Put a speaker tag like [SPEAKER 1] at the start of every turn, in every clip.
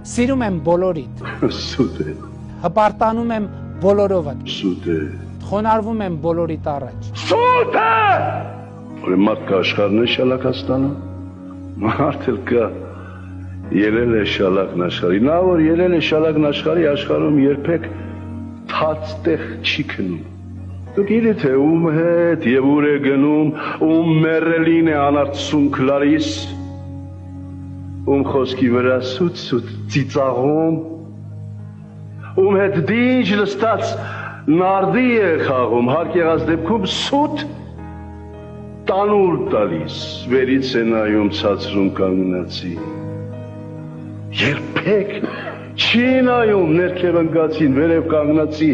[SPEAKER 1] Սիրում եմ բոլորիդ։
[SPEAKER 2] Սուտ է։
[SPEAKER 1] Հպարտանում եմ բոլորովդ։
[SPEAKER 2] Սուտ է։
[SPEAKER 1] Խոնարհվում եմ բոլորիդ առաջ։
[SPEAKER 2] Սուտ է։ Որ մարդ կա աշխարհն է շալակաստանում։ Մարդ էլ կա ելել է շալակն աշխարհի։ Նա որ ելել է շալակն աշխարհի, աշխարհում երբեք թաց տեղ չի քնում։ Դուք գիտեք թե ում հետ եւ ուր է գնում, ում մեռելին է անարծունք լալիս, ում խոսքի վրա սուտ ծիծաղում, ում հետ դինջ լստած նարդի է խաղում, հարկ եղած դեպքում սուտ տանուլ տալիս, վերից է նայում ցածրում կանգնացի, երբեք չի նայում ներքև ընկածին, վերև կանգնացի,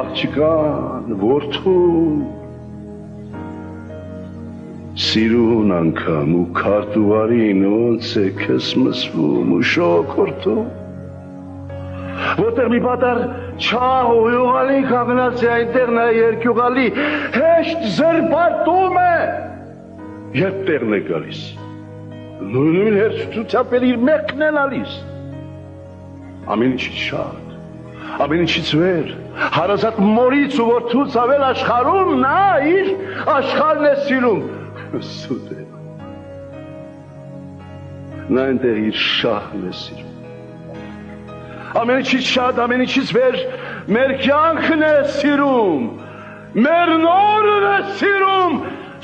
[SPEAKER 2] աղջկան, որդուն, սիրուն անգամ ու քարտուղարին ոնց է քեզ մսվում ու շոքորթում, որտեղ մի պատար չաղ ու յուղալի կանգնացի, այնտեղ նա երկյուղալի հեշտ զրպարտում է, երբ տեղն է գալիս, նույն հերցությամբ էլ իր մեղքն է լալիս, ամեն ինչից շատ, ամեն ինչից վեր, հարազատ մորից ու որդուց ավել աշխարհում նա իր աշխարհն է սիրում, սուտ է, նա այնտեղ իր շահն է սիրում, ամեն ինչից շատ, ամեն ինչից վեր, մեր կյանքն է սիրում, մեր նորն է սիրում,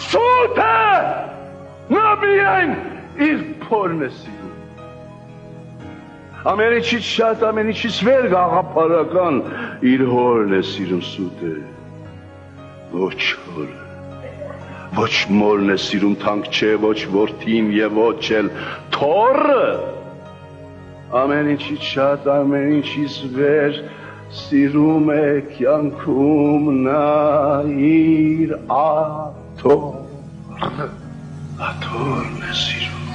[SPEAKER 2] սուտ է, նա միայն իր փորն է սիրում, ամեն ինչից շատ, ամեն ինչից վեր գաղափարական իր հորն է սիրում, սուտ է, ոչ հորը, ոչ մորն է սիրում, թանկ չէ, ոչ որդին և ոչ էլ թոռը, ամեն ինչից շատ, ամեն ինչից վեր սիրում է կյանքում նա իր աթոռն է սիրում,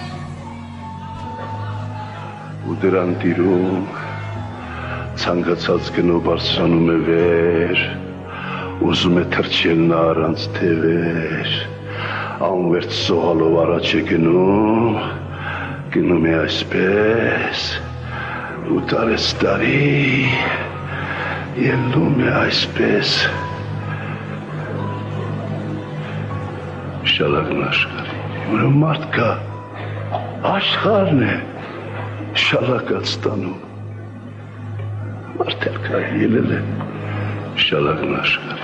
[SPEAKER 2] ու դրան տիրում ցանկացած գնով բարձրանում է վեր, ուզում է թռչել նա առանց թևեր, անվերջ սողալով առաջ է գնում է այսպես, ու տարեց տարի ելնում է այսպես, շալակն աշխարհի, ուրեմն մարդ կա, աշխարհն է շալակած տանում, մարդ էլ կա ելել է շալակն աշխարհի,